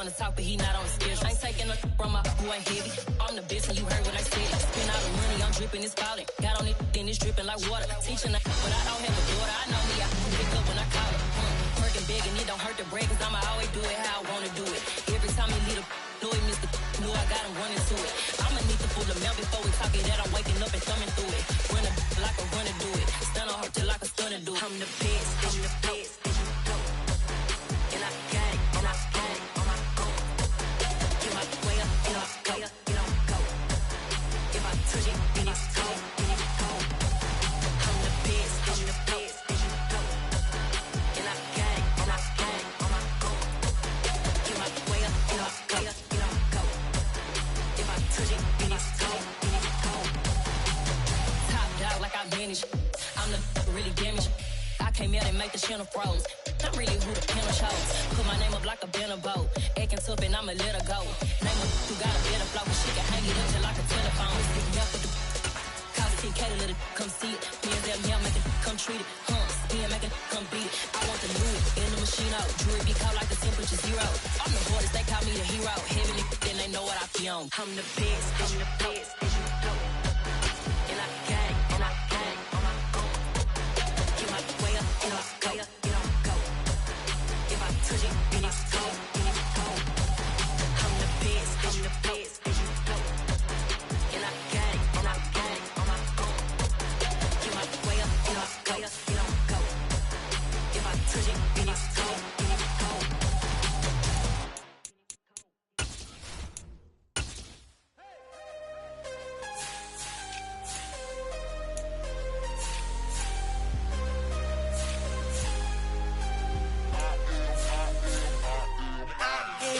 wanna talk, but he not on the schedule. I ain't taking no from my who ain't heavy. I'm the best, and you heard what I said. Spend all the money, I'm dripping, it's falling. Got on it, then it's dripping like water. Teaching that, but I don't have a daughter. I know me, I pick up when I call her. Working big, and it don't hurt to break, cause I'ma always do it how I wanna do it. Every time he lead a know he missed the knew I got him running to it. I'ma need to pull the mail before we talk it that I'm waking up and thumbing through it. Run a like a runner do it. Stun on her till like a stunner do it. I'm the best, I'm the best, and you know. And I got it, and I got it on my own. Get my way up, get my way up, get on go. If I touch it, then it's cold, then it's cold. I'm the best, and you know. And I got it, and I got it on my own. Get my way up, get my way up, get on go. If I touch it, then it's cold, then it's cold. Top dog like I manage. I'm the really damaged. I came out and make the channel froze. I'm really who the piano shows. Put my name up like a banner boat. Acting tough and I'ma let her go. Name her who got a better flow. She can hang it up just like a telephone. Stick me up with the call TK to let it come see it. Me and them here make it come treat it. Spin make it come beat it. I want the new in the machine out. Jewelry be called like the temperature zero. I'm the hardest, they call me the hero. Heaven then they know what I be on. I'm the best, I'm the best, and you know. And I got it, and I got it on my own. Get my way up, and I way up, and I'll go. If I touch it, then it's cold, then it's cold. I'm the best, and you know. And I got it, and I got it on my own. Get my way up, and I way up, and I'll go. If I touch it, then it's cold, then it's cold.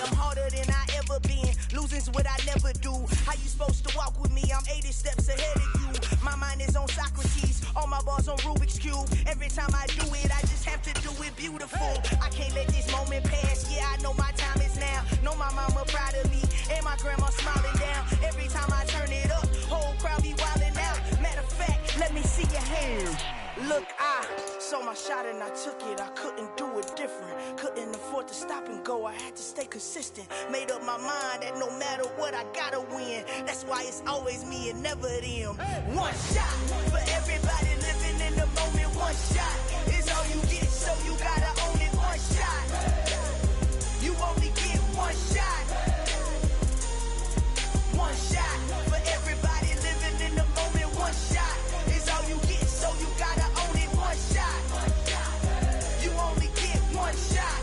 I'm harder than I ever been. Losing's what I never do. How you supposed to walk with me? I'm 80 steps ahead of you. My mind is on Socrates. All my bars on Rubik's Cube. Every time I do it, I just have to do it beautiful. I can't let this moment pass. Yeah, I know my time is now. Know my mama proud of me. And my grandma smiling down. Every time I turn it up, whole crowd be wilding out. Matter of fact, let me see your hands. Look, I saw my shot and I took it. I couldn't do it different. Couldn't afford to stop and go. I had to stay consistent. Made up my mind that no matter what, I gotta win. That's why it's always me and never them. One shot for everybody living in the moment. One shot is all you get, so you gotta own it. One shot. You only get one shot. One shot for everybody living in the moment. One shot is all you get, so you gotta own it. One shot. You only get one shot.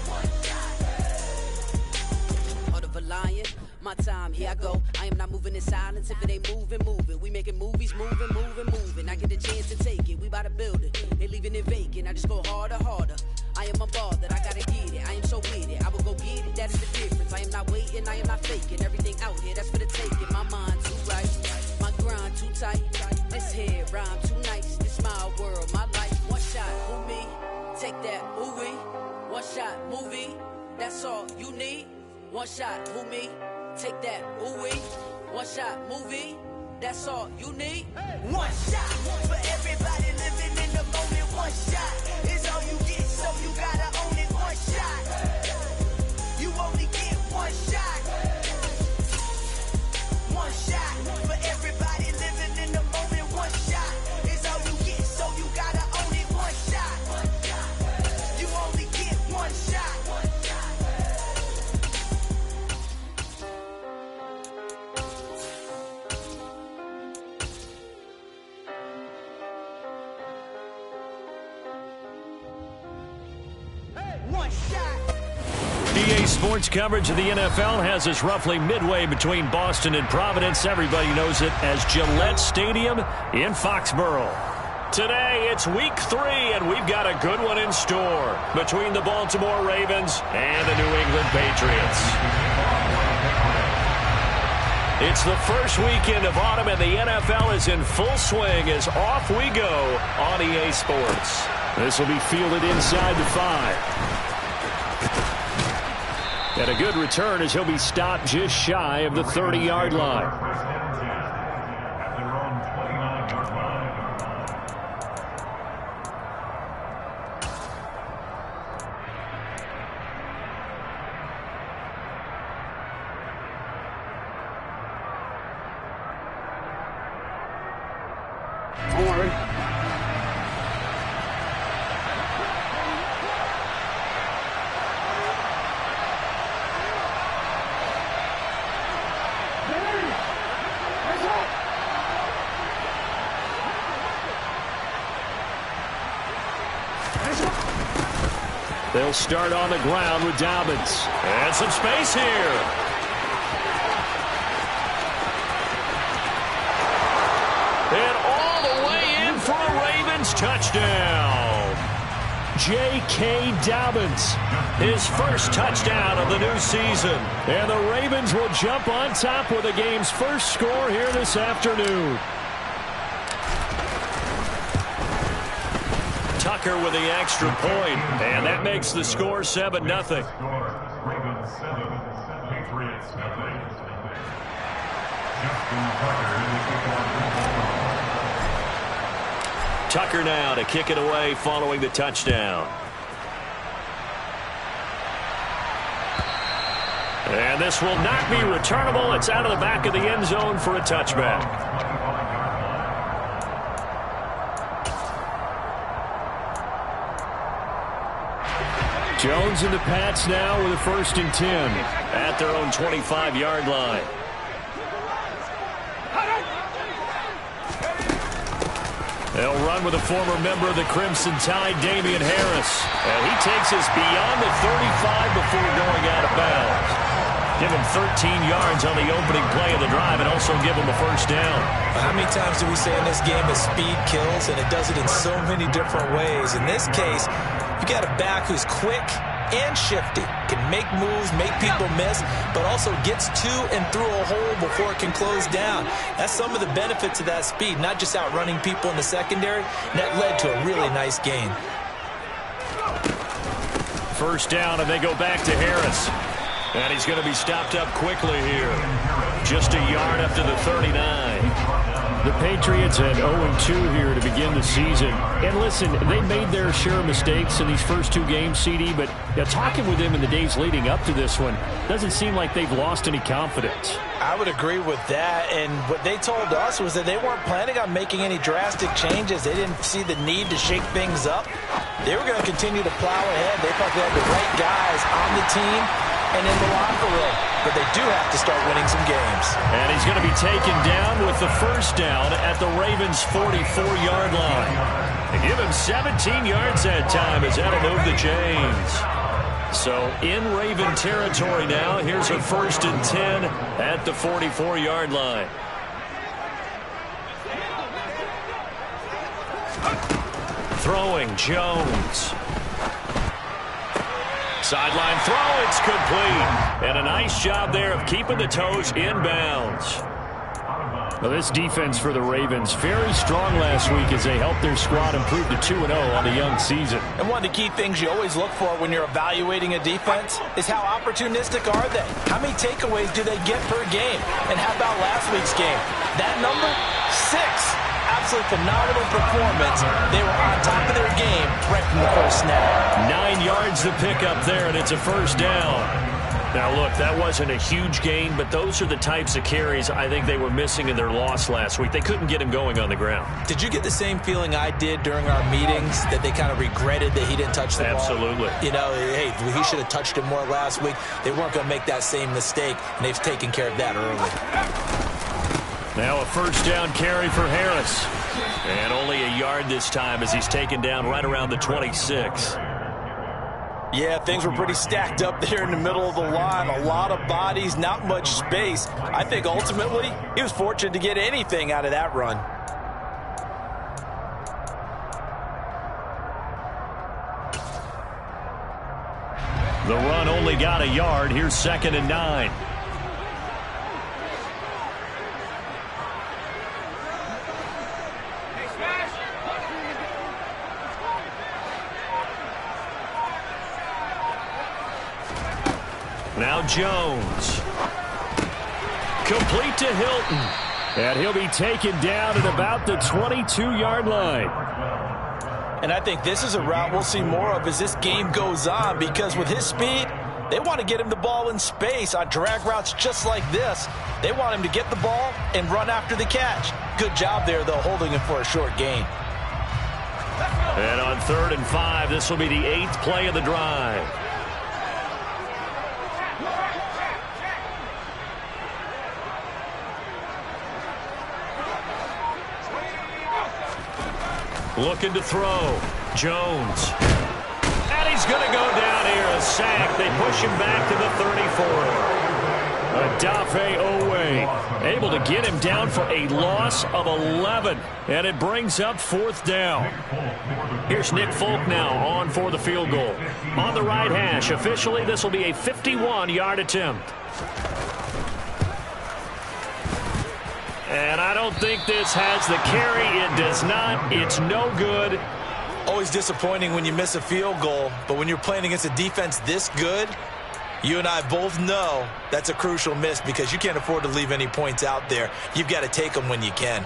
Heart of a lion, my time, here I go. I am not moving in silence. If it ain't moving, move it. We making movies, moving, moving, moving. I get a chance to take it. We about to build it. They leaving it vacant. I just go harder, harder. I am a ball that I gotta get it. I am so with it. I will go get it. That is the difference. I am not waiting. I am not faking. Everything out here, that's for the taking. My mind too right. My grind too tight. This here rhyme too nice. This my world, my life. One shot, who me? Take that, who we? One shot, movie. That's all you need. One shot, who me? Take that, ooh wee. One shot, movie. That's all you need. One shot for everybody living in the moment. One shot is all you get, so you gotta own it. One shot. You only get one shot. One shot for everybody living in the moment. One shot is all you get, so you gotta own it. One shot. You only get one shot. One shot. EA Sports coverage of the NFL has us roughly midway between Boston and Providence. Everybody knows it as Gillette Stadium in Foxborough. Today, it's week 3, and we've got a good one in store between the Baltimore Ravens and the New England Patriots. It's the first weekend of autumn, and the NFL is in full swing as off we go on EA Sports. This will be fielded inside the 5. And a good return as he'll be stopped just shy of the 30-yard line. They'll start on the ground with Dobbins. And some space here. And all the way in for a Ravens touchdown. J.K. Dobbins, his first touchdown of the new season. And the Ravens will jump on top with the game's first score here this afternoon. Tucker with the extra point, and that makes the score 7-0. Ravens 7, Patriots nothing. Tucker now to kick it away following the touchdown. And this will not be returnable. It's out of the back of the end zone for a touchback. Jones and the Pats now with a 1st and 10 at their own 25-yard line. They'll run with a former member of the Crimson Tide, Damian Harris. And he takes us beyond the 35 before going out of bounds. Give him 13 yards on the opening play of the drive and also give him a 1st down. How many times do we say in this game that speed kills, and it does it in so many different ways? In this case, you got a back who's quick and shifty, can make moves, make people miss, but also gets to and through a hole before it can close down. That's some of the benefits of that speed, not just outrunning people in the secondary, and that led to a really nice gain. 1st down, and they go back to Harris. And he's going to be stopped up quickly here. Just a yard up to the 39. The Patriots at 0-2 here to begin the season. And listen, they made their share of mistakes in these first 2 games, CD, but talking with them in the days leading up to this one, doesn't seem like they've lost any confidence. I would agree with that, and what they told us was that they weren't planning on making any drastic changes. They didn't see the need to shake things up. They were going to continue to plow ahead. They thought they had the right guys on the team and in the locker room, but they do have to start winning some games. And he's going to be taken down with the 1st down at the Ravens' 44-yard line. They give him 17 yards that time as that'll move the chains. So in Raven territory now, here's a 1st and 10 at the 44-yard line. Throwing Jones. Sideline throw, it's complete. And a nice job there of keeping the toes inbounds. Well, this defense for the Ravens, very strong last week as they helped their squad improve to 2-0 on the young season. And one of the key things you always look for when you're evaluating a defense is how opportunistic are they? How many takeaways do they get per game? And how about last week's game? That number? 6. Absolutely phenomenal performance. They were on top of their game right from the first snap. 9 yards to pick up there, and it's a 1st down. Now, look, that wasn't a huge gain, but those are the types of carries I think they were missing in their loss last week. They couldn't get him going on the ground. Did you get the same feeling I did during our meetings, that they kind of regretted that he didn't touch the ball? Absolutely. You know, hey, he should have touched it more last week. They weren't going to make that same mistake, and they've taken care of that early. Now a 1st down carry for Harris. And only a yard this time as he's taken down right around the 26. Yeah, things were pretty stacked up there in the middle of the line. A lot of bodies, not much space. I think ultimately he was fortunate to get anything out of that run. The run only got a yard. Here's 2nd and 9. Now Jones. Complete to Hilton. And he'll be taken down at about the 22-yard line. And I think this is a route we'll see more of as this game goes on, because with his speed, they want to get him the ball in space on drag routes just like this. They want him to get the ball and run after the catch. Good job there, though, holding him for a short gain. And on 3rd and 5, this will be the 8th play of the drive. Looking to throw. Jones. And he's he's going to go down here, a sack. They push him back to the 34. Adafe Owe able to get him down for a loss of 11, and it brings up 4th down. Here's Nick Folk now on for the field goal. On the right hash, officially this will be a 51-yard attempt. And I don't think this has the carry. It does not. It's no good. Always disappointing when you miss a field goal, but when you're playing against a defense this good, you and I both know that's a crucial miss because you can't afford to leave any points out there. You've got to take them when you can.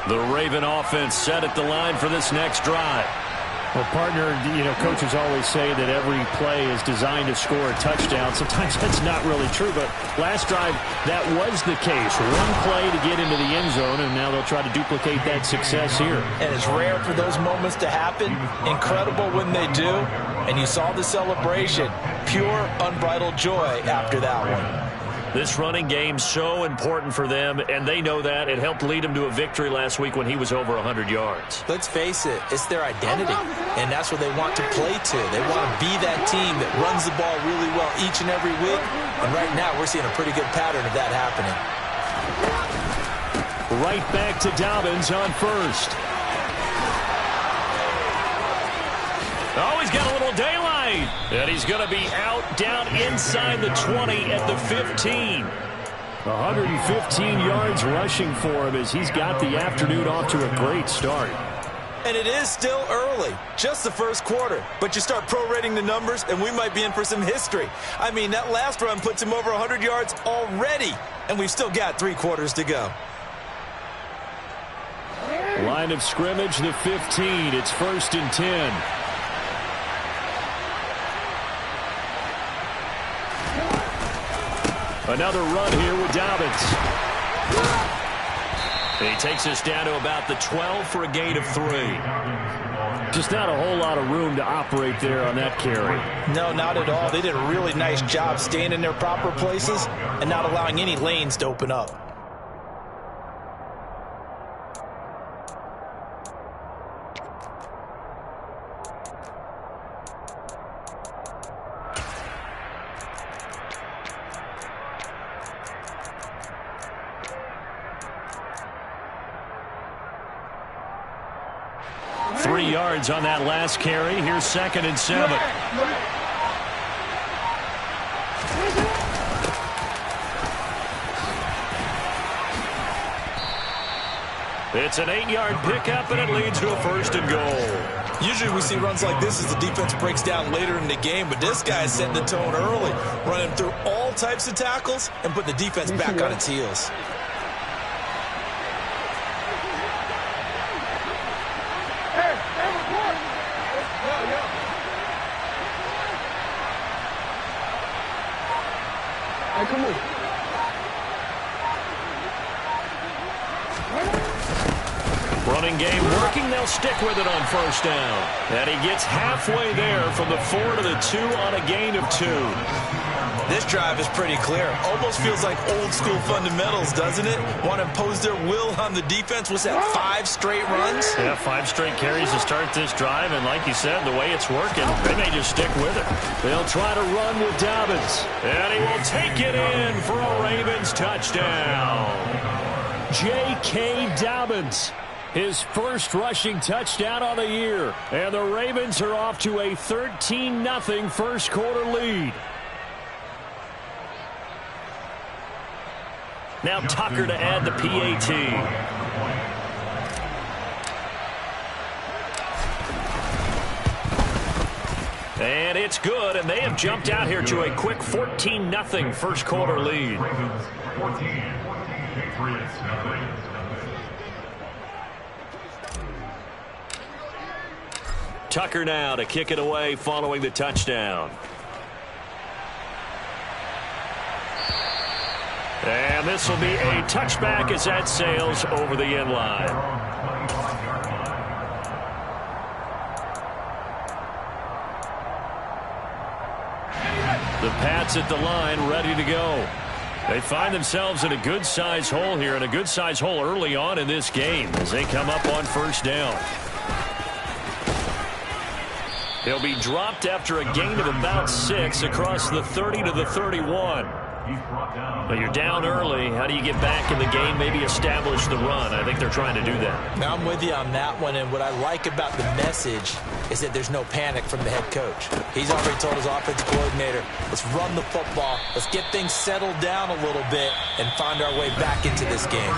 The Raven offense set at the line for this next drive. Well, partner, coaches always say that every play is designed to score a touchdown. Sometimes that's not really true, but last drive, that was the case. One play to get into the end zone, and now they'll try to duplicate that success here. And it's rare for those moments to happen. Incredible when they do. And you saw the celebration. Pure, unbridled joy after that one. This running game so important for them, and they know that. It helped lead them to a victory last week when he was over 100 yards. Let's face it, it's their identity, and that's what they want to play to. They want to be that team that runs the ball really well each and every week, and right now we're seeing a pretty good pattern of that happening. Right back to Dobbins on first. Oh, he's got a little daylight. And he's going to be out down inside the 20 at the 15. 115 yards rushing for him as he's got the afternoon off to a great start. And it is still early, just the first quarter. But you start prorating the numbers, and we might be in for some history. I mean, that last run puts him over 100 yards already, and we've still got 3 quarters to go. Line of scrimmage, the 15. It's 1st and 10. Another run here with Dobbins. He takes us down to about the 12 for a gain of 3. Just not a whole lot of room to operate there on that carry. No, not at all. They did a really nice job staying in their proper places and not allowing any lanes to open up. On that last carry. Here's 2nd and 7. It's an 8-yard pickup, and it leads to a 1st and goal. Usually we see runs like this as the defense breaks down later in the game, but this guy is setting the tone early, running through all types of tackles and putting the defense back on its heels. Running game working. They'll stick with it on 1st down. And he gets halfway there from the 4 to the 2 on a gain of 2. This drive is pretty clear. Almost feels like old school fundamentals, doesn't it? Want to impose their will on the defense. What's that, 5 straight runs? Yeah, 5 straight carries to start this drive. And like you said, the way it's working, they may just stick with it. They'll try to run with Dobbins. And he will take it in for a Ravens touchdown. J.K. Dobbins. His first rushing touchdown on the year. And the Ravens are off to a 13-0 first quarter lead. Now Tucker to add the PAT. And it's good, and they have jumped out here to a quick 14-0 first quarter lead. Ravens 14, Patriots nothing. Tucker now to kick it away following the touchdown. And this will be a touchback as that sails over the end line. The Pats at the line, ready to go. They find themselves in a good-sized hole here, and a good-sized hole early on in this game as they come up on first down. He'll be dropped after a gain of about 6 across the 30 to the 31. But you're down early. How do you get back in the game, maybe establish the run? I think they're trying to do that. Now I'm with you on that one, and what I like about the message is that there's no panic from the head coach. He's already told his offensive coordinator, let's run the football, let's get things settled down a little bit and find our way back into this game.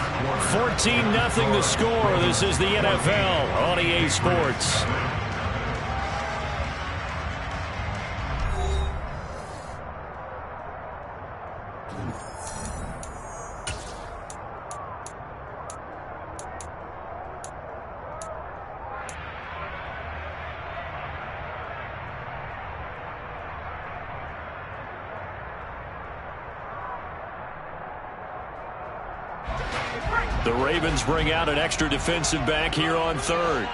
14-0 the score. This is the NFL on EA Sports. The Ravens bring out an extra defensive back here on third.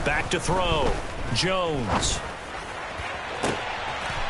Back to throw. Jones.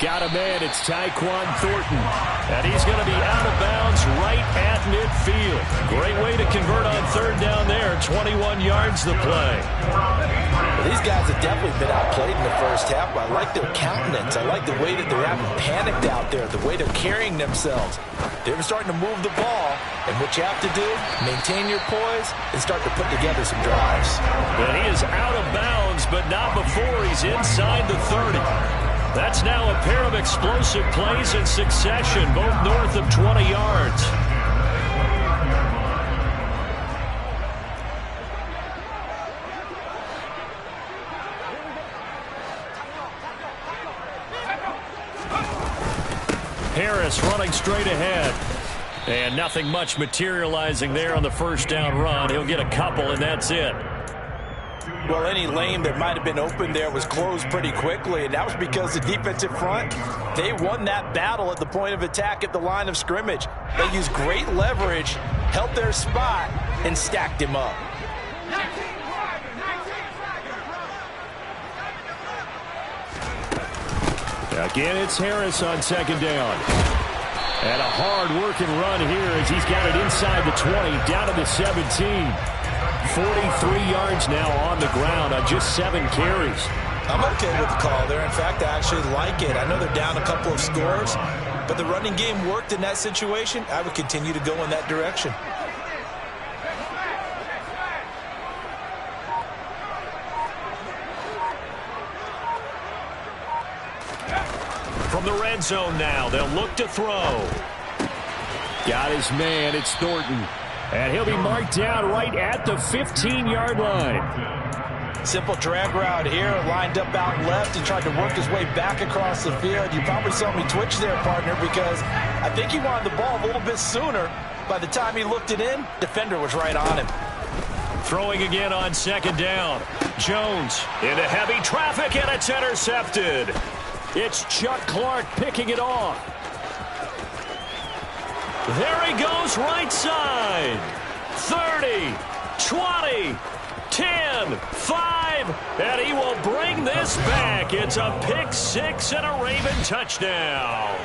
Got a man. It's Tyquan Thornton. And he's going to be out of bounds right at midfield. Great way to convert on third down there. 21 yards the play. Well, these guys have definitely been outplayed in the first half, but I like their countenance. I like the way that they're having panicked out there, the way they're carrying themselves. They're starting to move the ball, and what you have to do, maintain your poise and start to put together some drives. And he is out of bounds, but not before he's inside the 30. That's now a pair of explosive plays in succession, both north of 20 yards. Harris running straight ahead. And nothing much materializing there on the first down run. He'll get a couple, and that's it. Well, any lane that might have been open there was closed pretty quickly, and that was because the defensive front, they won that battle at the point of attack at the line of scrimmage. They used great leverage, held their spot, and stacked him up. Again, it's Harris on second down. And a hard-working run here as he's got it inside the 20, down to the 17. 43 yards now on the ground on just 7 carries. I'm okay with the call there. In fact, I actually like it. I know they're down a couple of scores, but the running game worked in that situation. I would continue to go in that direction. From the red zone now, they'll look to throw. Got his man, it's Thornton. And he'll be marked down right at the 15-yard line. Simple drag route here, lined up out left. He tried to work his way back across the field. You probably saw me twitch there, partner, because I think he wanted the ball a little bit sooner. By the time he looked it in, defender was right on him. Throwing again on second down. Jones into heavy traffic, and it's intercepted. It's Chuck Clark picking it off. There he goes right side. 30, 20, 10, 5, and he will bring this back. It's a pick six and a Raven touchdown.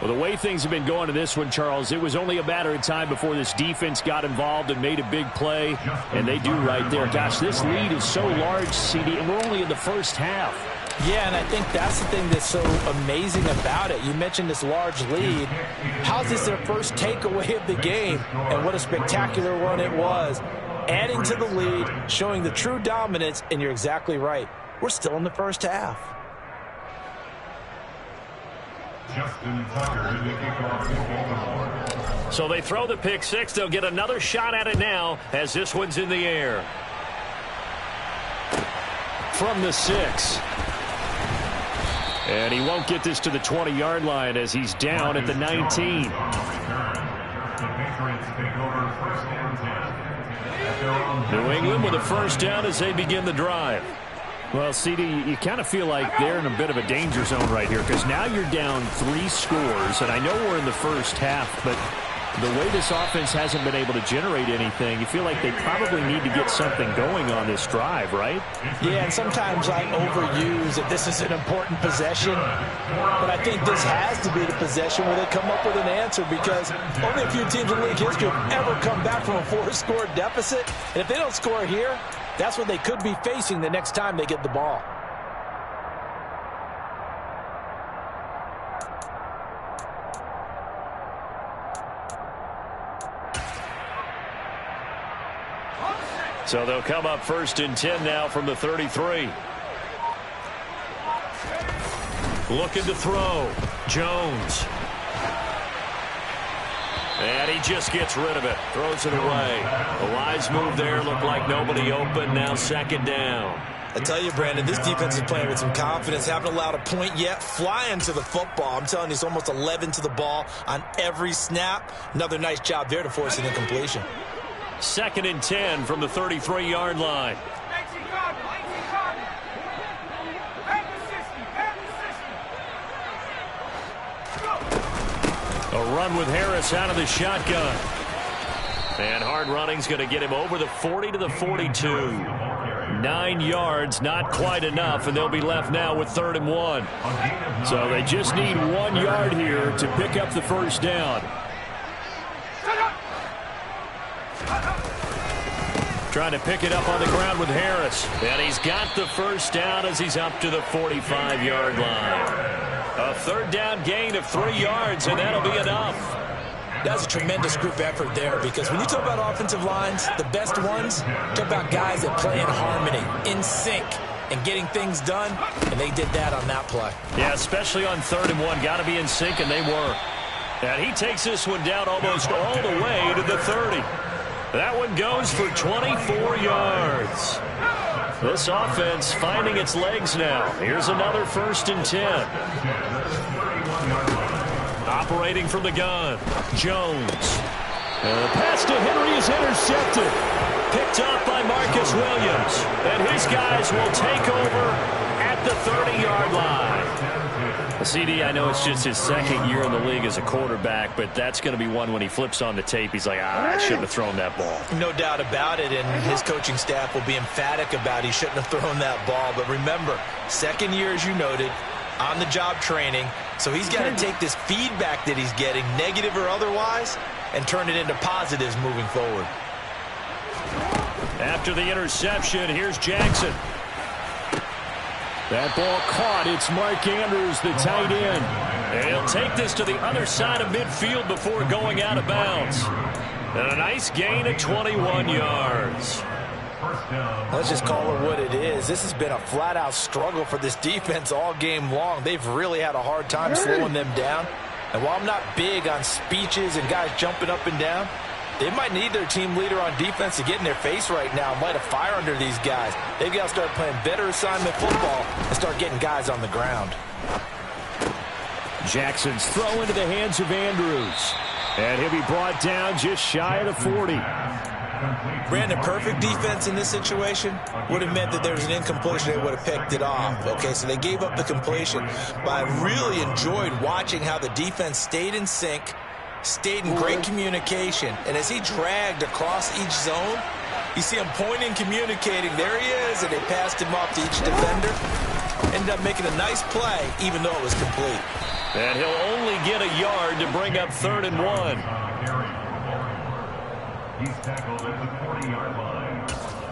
Well, the way things have been going to this one, Charles, it was only a matter of time before this defense got involved and made a big play, and they do right there. Gosh, this lead is so large, CD, and we're only in the first half. Yeah, and I think that's the thing that's so amazing about it. You mentioned this large lead. How's this their first takeaway of the game? And what a spectacular one it was. Adding to the lead, showing the true dominance, and you're exactly right. We're still in the first half. So they throw the pick six. They'll get another shot at it now as this one's in the air. From the 6. And he won't get this to the 20-yard line as he's down at the 19. New England with a first down as they begin the drive. Well, CD, you kind of feel like they're in a bit of a danger zone right here because now you're down 3 scores, and I know we're in the first half, but the way this offense hasn't been able to generate anything, you feel like they probably need to get something going on this drive, right? Yeah, and sometimes I overuse if this is an important possession. But I think this has to be the possession where they come up with an answer, because only a few teams in league history have ever come back from a 4-score deficit. And if they don't score here, that's what they could be facing the next time they get the ball. So they'll come up 1st and 10 now from the 33. Looking to throw. Jones. And he just gets rid of it. Throws it away. A wise move there. Looked like nobody open. Now 2nd down. I tell you, Brandon, this defense is playing with some confidence. Haven't allowed a point yet. Flying to the football. I'm telling you, it's almost 11 to the ball on every snap. Another nice job there to force an incompletion. 2nd and 10 from the 33-yard line. A run with Harris out of the shotgun. And hard running's going to get him over the 40 to the 42. 9 yards, not quite enough, and they'll be left now with 3rd and 1. So they just need 1 yard here to pick up the 1st down. Trying to pick it up on the ground with Harris. And he's got the 1st down as he's up to the 45-yard line. A 3rd down gain of 3 yards, and that'll be enough. That's a tremendous group effort there, because when you talk about offensive lines, the best ones, talk about guys that play in harmony, in sync, and getting things done, and they did that on that play. Yeah, especially on 3rd and 1. Got to be in sync, and they were. And he takes this one down almost all the way to the 30. That one goes for 24 yards. This offense finding its legs now. Here's another 1st and 10. Operating from the gun, Jones. And the pass to Henry is intercepted. Picked up by Marcus Williams. And his guys will take over at the 30-yard line. CD, I know it's just his 2nd year in the league as a quarterback, but that's going to be one when he flips on the tape. He's like, I shouldn't have thrown that ball. No doubt about it, and his coaching staff will be emphatic about he shouldn't have thrown that ball. But remember, 2nd year, as you noted, on-the-job training, so he's got to take this feedback that he's getting, negative or otherwise, and turn it into positives moving forward. After the interception, here's Jackson. That ball caught. It's Mark Andrews, the tight end. And he'll take this to the other side of midfield before going out of bounds. And a nice gain of 21 yards. Let's just call it what it is. This has been a flat-out struggle for this defense all game long. They've really had a hard time slowing them down. And while I'm not big on speeches and guys jumping up and down, they might need their team leader on defense to get in their face right now and light a fire under these guys. They've got to start playing better assignment football and start getting guys on the ground. Jackson's throw into the hands of Andrews. And he'll be brought down just shy of the 40. Brandon, perfect defense in this situation would have meant that there was an incompletion. They would have picked it off. Okay, so they gave up the completion. But I really enjoyed watching how the defense stayed in sync, stayed in great communication. And as he dragged across each zone, you see him pointing, communicating. There he is, and they passed him off to each defender. Ended up making a nice play, even though it was complete. And he'll only get a yard to bring up 3rd and 1. He's tackled at the 40-yard line.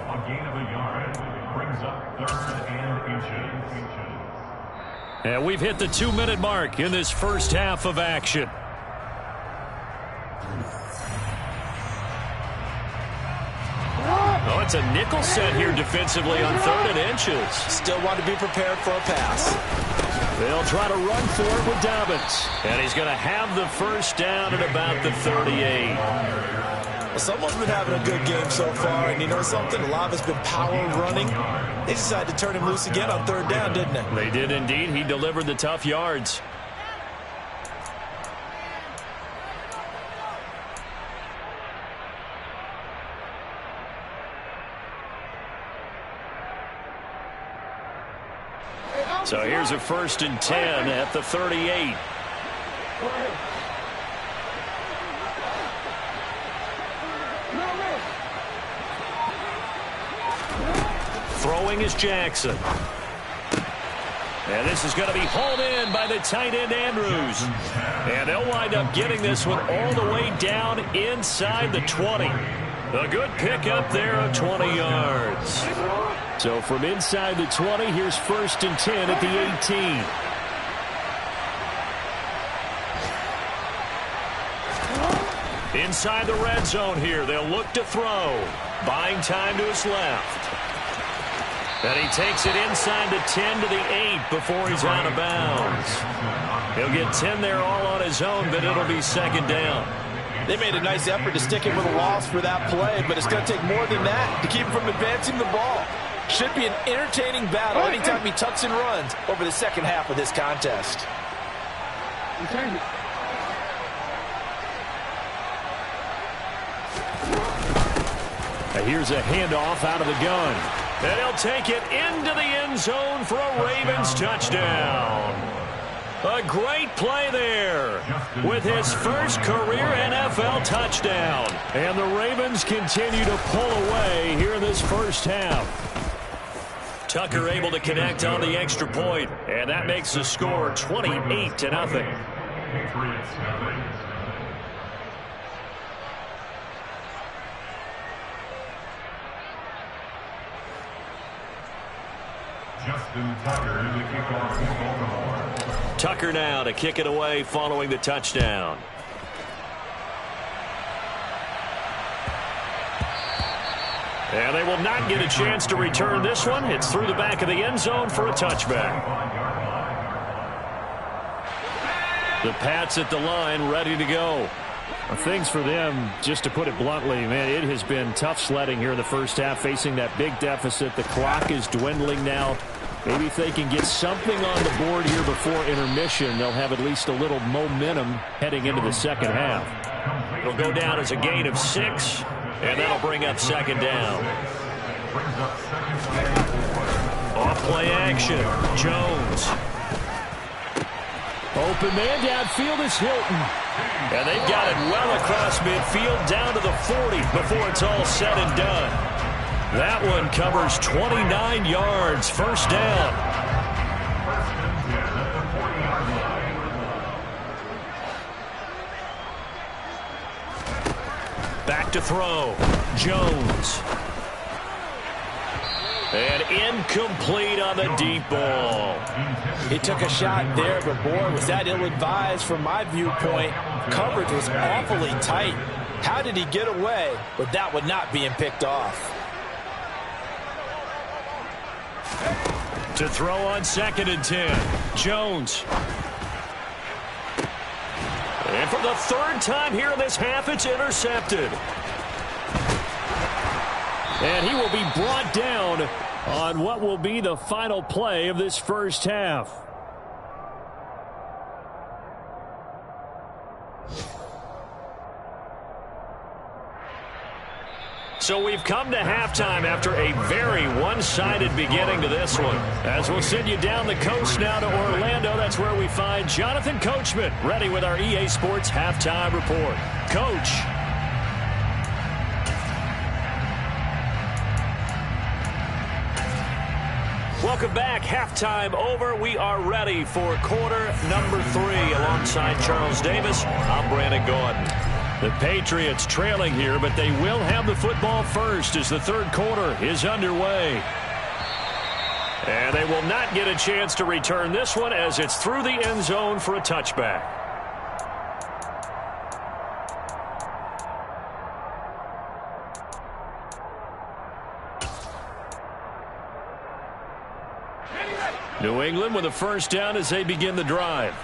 A gain of a yard brings up 3rd and inches. And we've hit the 2-minute mark in this first half of action. Oh, it's a nickel set here defensively on 3rd and inches. Still want to be prepared for a pass. They'll try to run for it with Dobbins. And he's going to have the 1st down at about the 38. Well, someone's been having a good game so far, and you know something? A lot of it's been power running. They decided to turn him loose again on 3rd down, didn't they? They did indeed. He delivered the tough yards. So here's a 1st and 10 at the 38. Throwing is Jackson. And this is going to be hauled in by the tight end Andrews. And they'll wind up getting this one all the way down inside the 20. A good pickup there of 20 yards. So from inside the 20, here's 1st and 10 at the 18. Inside the red zone here, they'll look to throw. Buying time to his left. And he takes it inside the 10 to the 8 before he's out of bounds. He'll get 10 there all on his own, but it'll be 2nd down. They made a nice effort to stick him with a loss for that play, but it's going to take more than that to keep him from advancing the ball. Should be an entertaining battle anytime he tucks and runs over the second half of this contest. Now here's a handoff out of the gun. And he'll take it into the end zone for a Ravens touchdown. A great play there with his first career NFL touchdown. And the Ravens continue to pull away here in this first half. Tucker able to connect on the extra point, and that makes the score 28-0. Tucker now to kick it away following the touchdown. And they will not get a chance to return this one. It's through the back of the end zone for a touchback. The Pats at the line ready to go. Things for them, just to put it bluntly, man, it has been tough sledding here in the first half, facing that big deficit. The clock is dwindling now. Maybe if they can get something on the board here before intermission, they'll have at least a little momentum heading into the second half. It'll go down as a gain of 6, and that'll bring up 2nd down. Off play action. Jones. Open man downfield is Hilton. And they've got it well across midfield down to the 40 before it's all said and done. That one covers 29 yards. 1st down. Back to throw. Jones. And incomplete on the deep ball. He took a shot there, but boy, was that ill-advised from my viewpoint. Coverage was awfully tight. How did he get away with that one not being picked off? To throw on 2nd and 10. Jones. And for the 3rd time here in this half, it's intercepted. And he will be brought down on what will be the final play of this first half. So we've come to halftime after a very one-sided beginning to this one. As we'll send you down the coast now to Orlando, that's where we find Jonathan Coachman ready with our EA Sports Halftime Report. Coach. Welcome back. Halftime over. We are ready for quarter number 3. Alongside Charles Davis, I'm Brandon Gordon. The Patriots trailing here, but they will have the football first as the 3rd quarter is underway. And they will not get a chance to return this one as it's through the end zone for a touchback. New England with a 1st down as they begin the drive.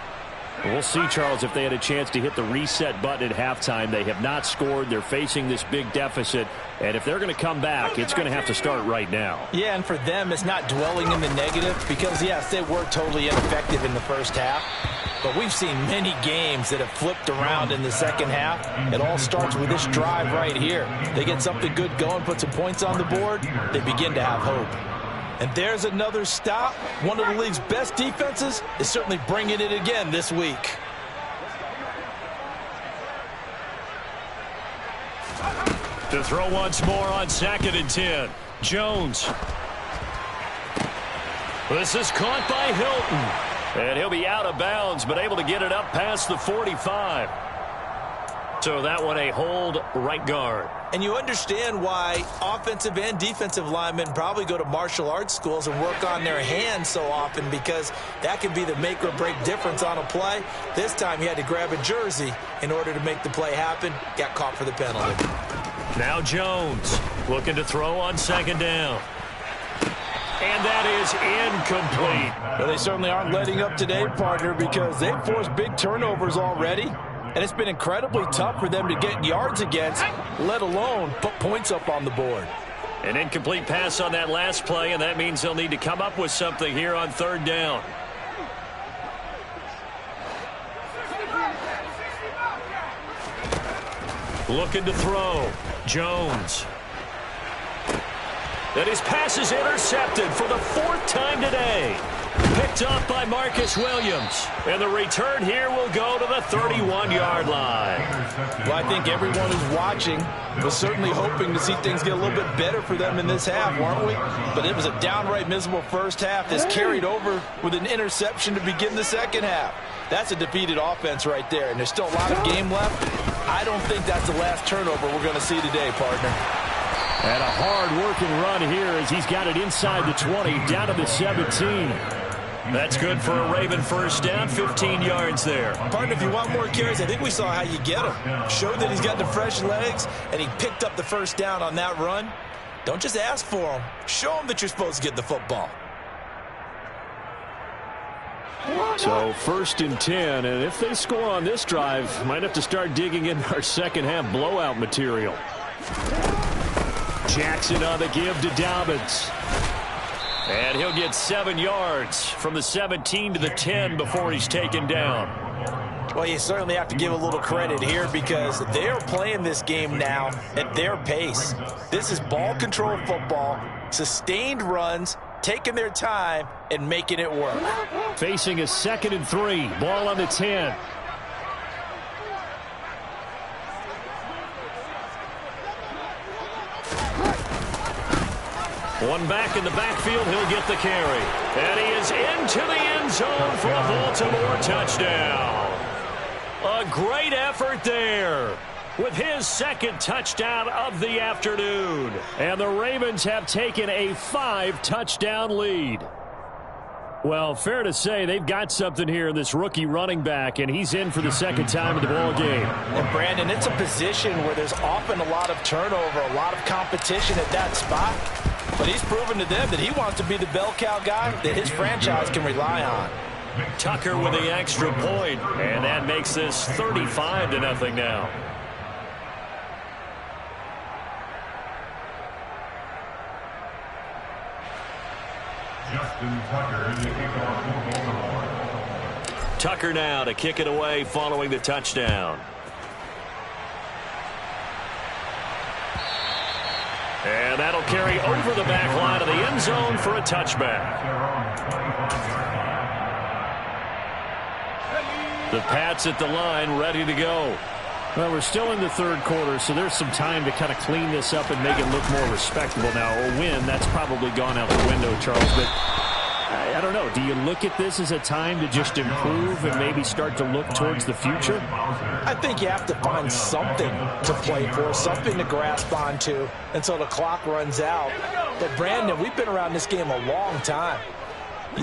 We'll see, Charles, if they had a chance to hit the reset button at halftime. They have not scored. They're facing this big deficit. And if they're going to come back, it's going to have to start right now. Yeah, and for them, it's not dwelling in the negative because, yes, they were totally ineffective in the first half. But we've seen many games that have flipped around in the second half. It all starts with this drive right here. They get something good going, put some points on the board, they begin to have hope. And there's another stop. One of the league's best defenses is certainly bringing it again this week. To throw once more on 2nd and 10. Jones. This is caught by Hilton. And he'll be out of bounds, but able to get it up past the 45. So that one a hold right guard. And you understand why offensive and defensive linemen probably go to martial arts schools and work on their hands so often, because that can be the make or break difference on a play. This time he had to grab a jersey in order to make the play happen. Got caught for the penalty. Now Jones looking to throw on second down. And that is incomplete. Well, they certainly aren't letting up today, partner, because they've forced big turnovers already. And it's been incredibly tough for them to get yards against, let alone put points up on the board. An incomplete pass on that last play, and that means they'll need to come up with something here on third down. Looking to throw. Jones. And his pass is intercepted for the 4th time today. Picked up by Marcus Williams. And the return here will go to the 31-yard line. Well, I think everyone who's watching was certainly hoping to see things get a little bit better for them in this half, weren't we? But it was a downright miserable first half that's carried over with an interception to begin the second half. That's a defeated offense right there, and there's still a lot of game left. I don't think that's the last turnover we're going to see today, partner. And a hard-working run here as he's got it inside the 20, down to the 17. That's good for a Raven first down, 15 yards there. Partner, if you want more carries, I think we saw how you get him. Showed that he's got the fresh legs, and he picked up the first down on that run. Don't just ask for him. Show him that you're supposed to get the football. So 1st and 10, and if they score on this drive, might have to start digging in our second half blowout material. Jackson on the give to Dobbins. And he'll get 7 yards from the 17 to the 10 before he's taken down. Well, you certainly have to give a little credit here because they're playing this game now at their pace. This is ball control football, sustained runs, taking their time and making it work. Facing a 2nd and 3, ball on the 10. One back in the backfield, he'll get the carry. And he is into the end zone for a Baltimore touchdown. A great effort there with his 2nd touchdown of the afternoon. And the Ravens have taken a 5-touchdown lead. Well, fair to say they've got something here in this rookie running back, and he's in for the 2nd time in the ball game. And, Brandon, it's a position where there's often a lot of turnover, a lot of competition at that spot. But he's proven to them that he wants to be the bell cow guy that his franchise can rely on. Tucker with the extra point, and that makes this 35-0 now. Justin Tucker, the kickoff for Baltimore. Tucker now to kick it away following the touchdown. And that'll carry over the back line of the end zone for a touchback. The Pats at the line, ready to go. Well, we're still in the 3rd quarter, so there's some time to kind of clean this up and make it look more respectable. Now, a win, that's probably gone out the window, Charles, but I don't know. Do you look at this as a time to just improve and maybe start to look towards the future? I think you have to find something to play for, something to grasp onto until the clock runs out. But, Brandon, we've been around this game a long time.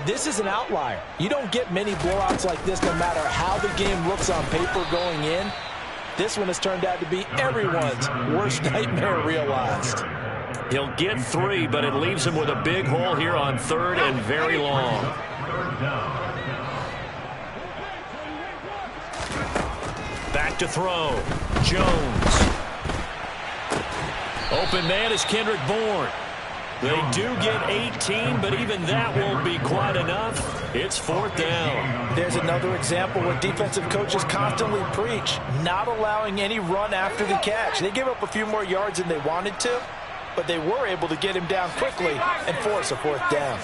This is an outlier. You don't get many blowouts like this no matter how the game looks on paper going in. This one has turned out to be everyone's worst nightmare realized. He'll get 3, but it leaves him with a big hole here on 3rd and very long. Back to throw. Jones. Open man is Kendrick Bourne. They do get 18, but even that won't be quite enough. It's 4th down. There's another example where defensive coaches constantly preach, not allowing any run after the catch. They gave up a few more yards than they wanted to, but they were able to get him down quickly and force a 4th down.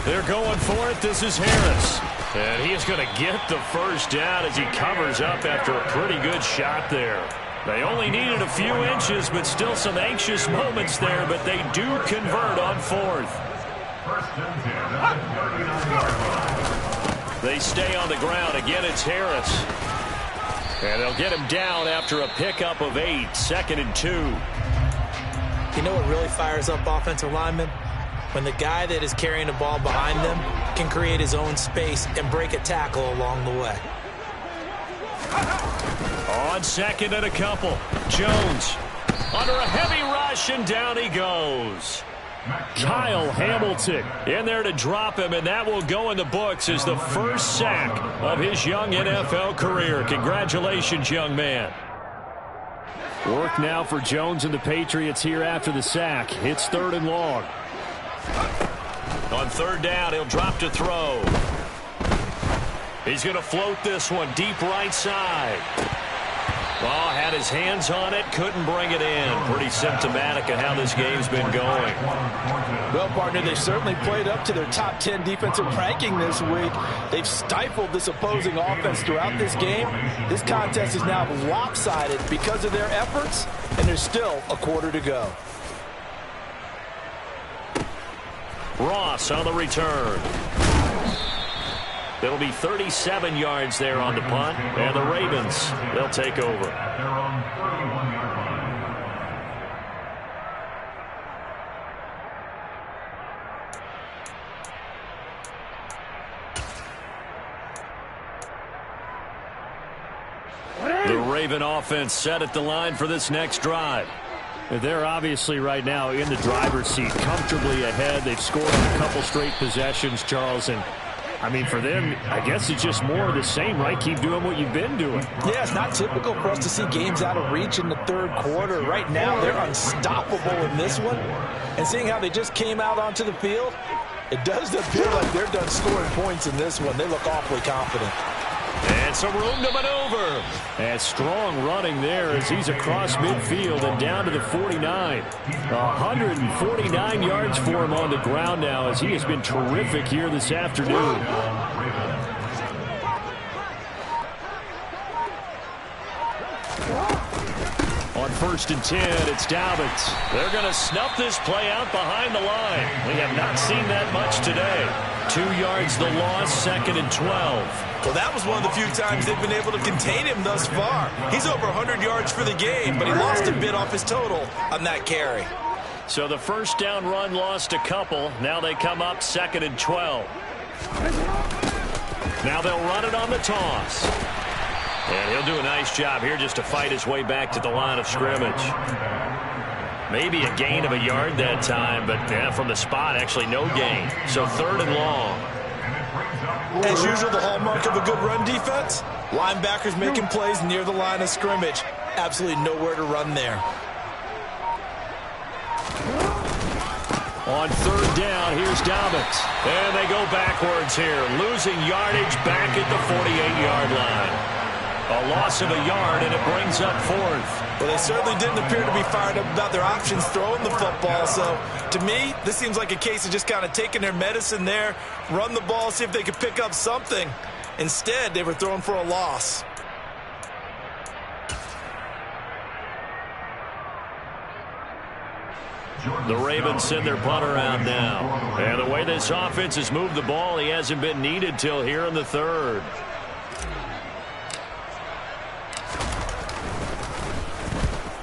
They're going for it. This is Harris. And he is going to get the first down as he covers up after a pretty good shot there. They only needed a few inches, but still some anxious moments there, but they do convert on 4th. First and 10 at the 39-yard line. They stay on the ground. Again, it's Harris. And they'll get him down after a pickup of 8. 2nd and 2. You know what really fires up offensive linemen? When the guy that is carrying the ball behind them can create his own space and break a tackle along the way. On 2nd and a couple. Jones under a heavy rush, and down he goes. Kyle Hamilton in there to drop him, and that will go in the books as the first sack of his young NFL career. Congratulations, young man. Work now for Jones and the Patriots here after the sack. It's 3rd and long. On 3rd down, he'll drop to throw. He's going to float this one deep right side. Oh, had his hands on it, couldn't bring it in. Pretty symptomatic of how this game's been going. Well, partner, they certainly played up to their top 10 defensive ranking this week. They've stifled this opposing offense throughout this game. This contest is now lopsided because of their efforts, and there's still a quarter to go. Ross on the return. It'll be 37 yards there on the punt, and the Ravens, they'll take over. They're on 31-yard line. The Raven offense set at the line for this next drive. They're obviously right now in the driver's seat, comfortably ahead. They've scored on a couple straight possessions, Charles, and I mean, for them, I guess it's just more of the same, right? Keep doing what you've been doing. Yeah, it's not typical for us to see games out of reach in the 3rd quarter. Right now, they're unstoppable in this one. And seeing how they just came out onto the field, it does appear like they're done scoring points in this one. They look awfully confident. And some room to maneuver. And strong running there as he's across midfield and down to the 49. 149 yards for him on the ground now as he has been terrific here this afternoon. On 1st and 10, it's Dobbins. They're going to snuff this play out behind the line. We have not seen that much today. 2 yards the loss, 2nd and 12. Well, that was one of the few times they've been able to contain him thus far. He's over 100 yards for the game, but he lost a bit off his total on that carry. So the first down run lost a couple. Now they come up 2nd and 12. Now they'll run it on the toss. And he'll do a nice job here just to fight his way back to the line of scrimmage. Maybe a gain of a yard that time, but yeah, from the spot, actually no gain. So 3rd and long. As usual, the hallmark of a good run defense, linebackers making plays near the line of scrimmage. Absolutely nowhere to run there. On 3rd down, here's Dobbins. And they go backwards here, losing yardage back at the 48-yard line. A loss of a yard, and it brings up 4th. Well, they certainly didn't appear to be fired up about their options throwing the football. So, to me, this seems like a case of just kind of taking their medicine there, run the ball, see if they could pick up something. Instead, they were throwing for a loss. The Ravens send their punter out now. And the way this offense has moved the ball, he hasn't been needed till here in the 3rd.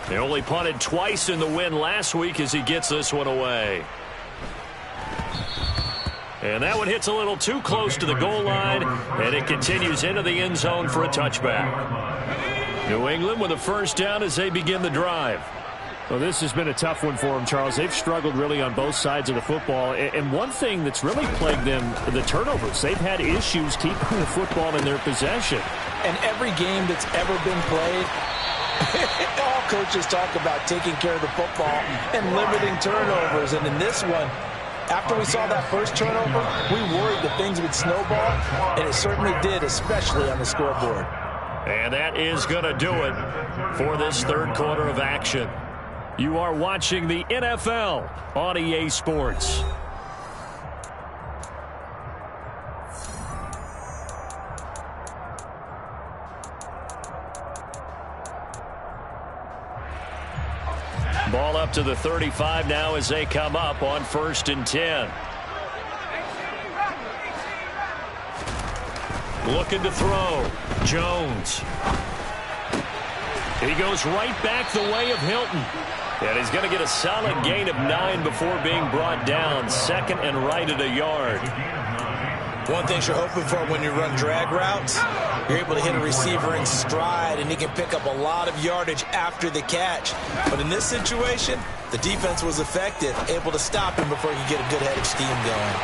They only punted twice in the win last week as he gets this one away. And that one hits a little too close to the goal line, and it continues into the end zone for a touchback. New England with a first down as they begin the drive. Well, this has been a tough one for them, Charles. They've struggled really on both sides of the football. And one thing that's really plagued them, the turnovers. They've had issues keeping the football in their possession. And every game that's ever been played, all coaches talk about taking care of the football and limiting turnovers. And in this one, after we saw that first turnover, we worried that things would snowball, and it certainly did, especially on the scoreboard. And that is going to do it for this 3rd quarter of action. You are watching the NFL on EA Sports. Ball up to the 35 now as they come up on 1st and 10. Looking to throw. Jones. He goes right back the way of Hilton. And he's going to get a solid gain of 9 before being brought down. Second and right at a yard. One thing you're hoping for when you run drag routes, you're able to hit a receiver in stride, and he can pick up a lot of yardage after the catch. But in this situation, the defense was effective, able to stop him before he could get a good head of steam going.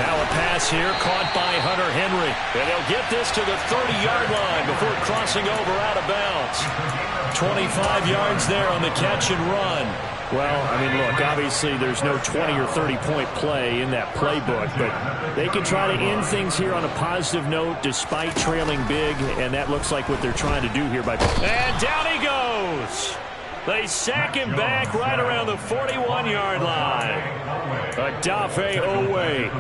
Now a pass here caught by Hunter Henry. And they'll get this to the 30-yard line before crossing over out of bounds. 25 yards there on the catch and run. Well, I mean, look, obviously there's no 20 or 30-point play in that playbook, but they can try to end things here on a positive note despite trailing big, and that looks like what they're trying to do here. And down he goes. They sack him back right around the 41-yard line. Odafe Owe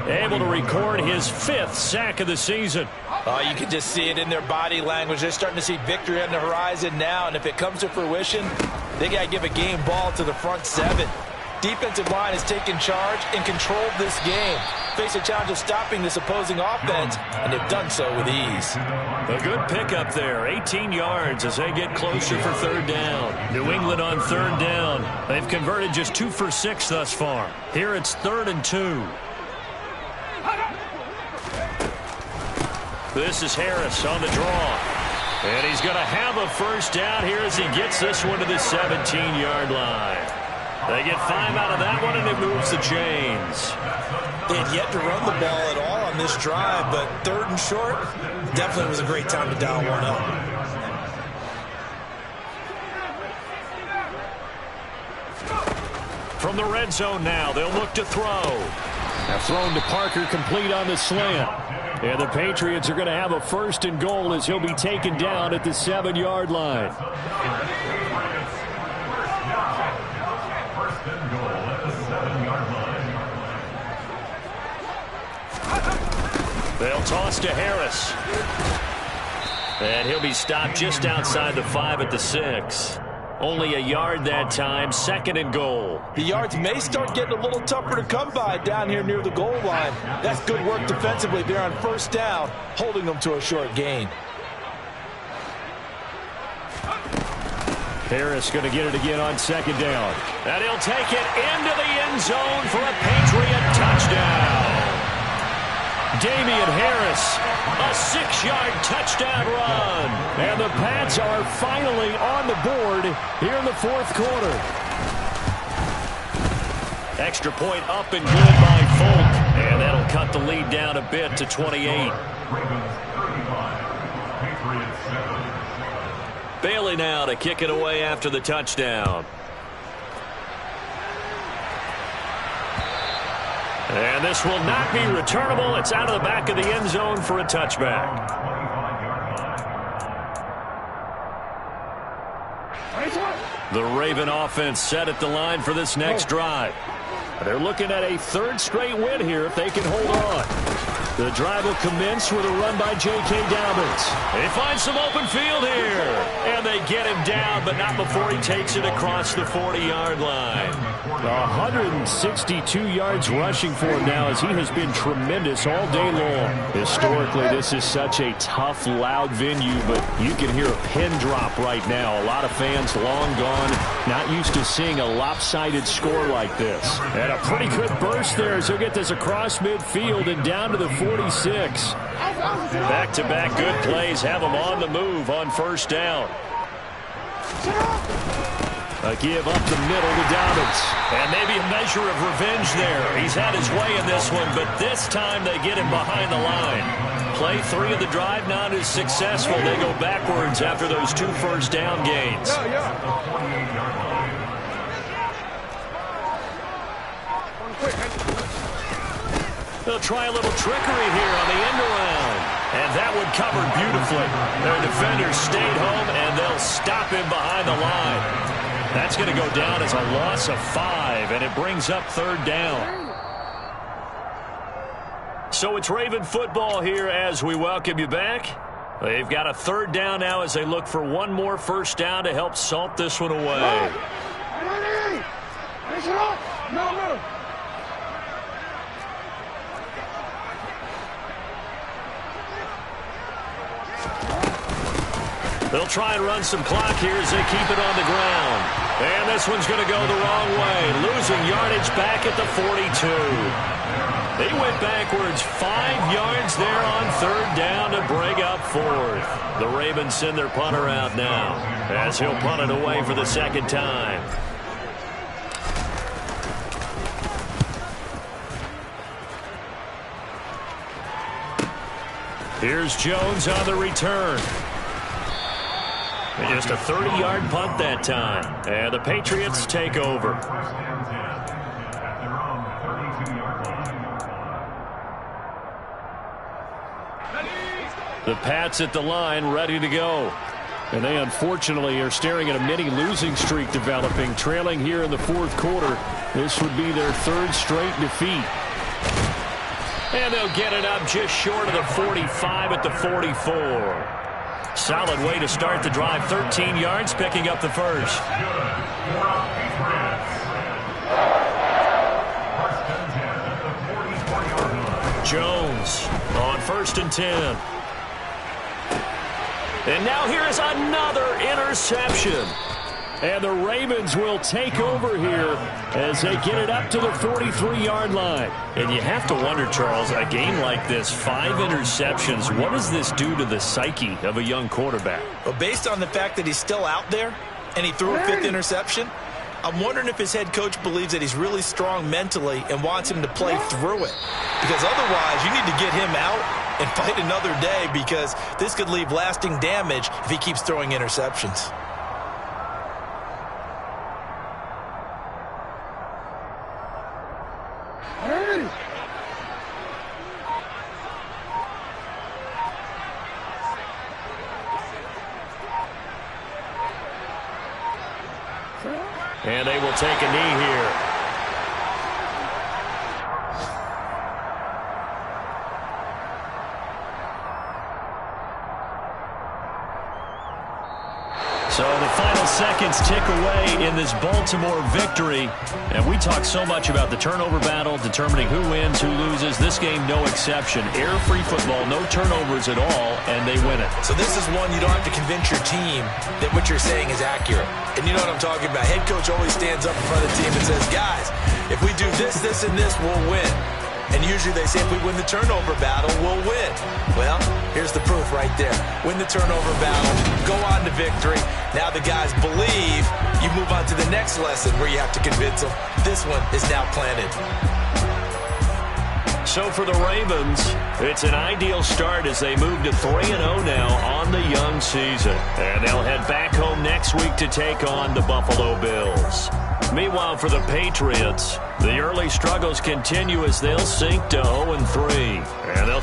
able to record his 5th sack of the season. You can just see it in their body language. They're starting to see victory on the horizon now, and if it comes to fruition, they got to give a game ball to the front 7. Defensive line has taken charge and controlled this game. Face a challenge of stopping this opposing offense, and they've done so with ease. A good pickup there, 18 yards as they get closer for 3rd down. New England on 3rd down. They've converted just 2 for 6 thus far. Here it's 3rd and 2. This is Harris on the draw. And he's going to have a first down here as he gets this one to the 17-yard line. They get 5 out of that one, and it moves the chains. They had yet to run the ball at all on this drive, but 3rd and short definitely was a great time to dial one up. From the red zone now, they'll look to throw. Now thrown to Parker, complete on the slant. And the Patriots are going to have a 1st and goal as he'll be taken down at the 7-yard line. They'll toss to Harris. And he'll be stopped just outside the 5 at the 6. Only a yard that time, 2nd and goal. The yards may start getting a little tougher to come by down here near the goal line. That's good work defensively there on 1st down, holding them to a short gain. Harris going to get it again on 2nd down. And he'll take it into the end zone for a Patriot touchdown. Damian Harris, a 6-yard touchdown run. And the Pats are finally on the board here in the 4th quarter. Extra point up and good by Folk. And that'll cut the lead down a bit to 28. Bailey now to kick it away after the touchdown. And this will not be returnable. It's out of the back of the end zone for a touchback. The Raven offense set at the line for this next drive. They're looking at a 3rd straight win here if they can hold on. The drive will commence with a run by J.K. Dobbins. They find some open field here. And they get him down, but not before he takes it across the 40-yard line. 162 yards rushing for him now as he has been tremendous all day long. Historically, this is such a tough, loud venue, but you can hear a pin drop right now. A lot of fans long gone, not used to seeing a lopsided score like this. And a pretty good burst there as he'll get this across midfield and down to the 46. Back-to-back good plays have him on the move on 1st down. A give up the middle to Dobbins. And maybe a measure of revenge there. He's had his way in this one, but this time they get him behind the line. Play 3 of the drive not as successful. They go backwards after those 2 first down gains. They'll try a little trickery here on the end around. And that one covered beautifully. Their defenders stayed home, and they'll stop him behind the line. That's going to go down as a loss of 5, and it brings up 3rd down. So it's Raven football here as we welcome you back. They've got a 3rd down now as they look for one more first down to help salt this one away. They'll try and run some clock here as they keep it on the ground. And this one's going to go the wrong way, losing yardage back at the 42. He went backwards 5 yards there on third down to bring up fourth. The Ravens send their punter out now as he'll punt it away for the second time. Here's Jones on the return. And just a 30-yard punt that time. And the Patriots take over. The Pats at the line, ready to go. And they unfortunately are staring at a mini losing streak developing, trailing here in the fourth quarter. This would be their third straight defeat. And they'll get it up just short of the 45 at the 44. Solid way to start the drive. 13 yards, picking up the first. Jones on 1st and 10. And now here is another interception. And the Ravens will take over here as they get it up to the 43-yard line. And you have to wonder, Charles, a game like this, 5 interceptions, what does this do to the psyche of a young quarterback? Well, based on the fact that he's still out there and he threw a 5th interception, I'm wondering if his head coach believes that he's really strong mentally and wants him to play through it. Because otherwise, you need to get him out and fight another day, because this could leave lasting damage if he keeps throwing interceptions. And they will take a knee here. So the final seconds tick away in this Baltimore victory. And we talk so much about the turnover battle, determining who wins, who loses. This game, no exception. Error-free football, no turnovers at all, and they win it. So this is one you don't have to convince your team that what you're saying is accurate. And you know what I'm talking about. Head coach always stands up in front of the team and says, guys, if we do this, this, and this, we'll win. And usually they say if we win the turnover battle, we'll win. Well, here's the proof right there. Win the turnover battle, go on to victory. Now the guys believe. You move on to the next lesson where you have to convince them. This one is now planted. So for the Ravens, it's an ideal start as they move to 3-0 now on the young season. And they'll head back home next week to take on the Buffalo Bills. Meanwhile, for the Patriots, the early struggles continue as they'll sink to 0-3. And they'll